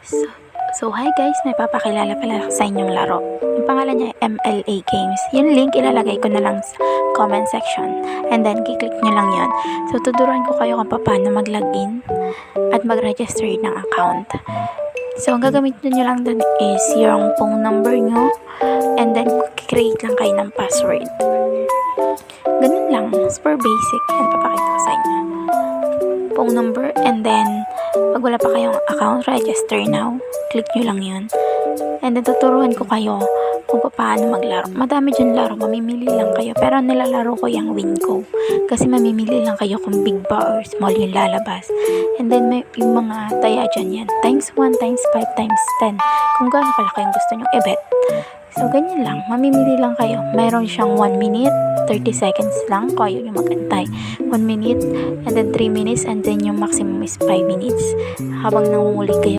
So, hi guys, may papakilala pala sa inyong laro. Yung pangalan niya MLA Games. Yung link ilalagay ko na lang sa comment section. And then, kiklik nyo lang yun. So, tuturuan ko kayo kung paano mag-login at mag-register ng account. So, ang gagamitin nyo lang dun is yung phone number nyo. And then, create lang kayo ng password. Ganun lang. Super basic. Yan, papakita ko sa inyo. Phone number, and then pag wala pa kayong account, register now. Click nyo lang yun. And then tuturuan ko kayo kung paano maglaro. Madami dyan laro, mamimili lang kayo. Pero nilalaro ko yung Winco. Kasi mamimili lang kayo kung big ba or small yung lalabas. And then may yung mga taya dyan yan. Times 1, times 5, times 10. Kung gaano kalaki yung gusto nyo i-bet. So, ganyan lang. Mamimili lang kayo. Mayroon siyang 1 minute, 30 seconds lang kung ayaw nyo mag-antay. 1 minute, and then 3 minutes, and then yung maximum is 5 minutes. Habang nangungulit kayo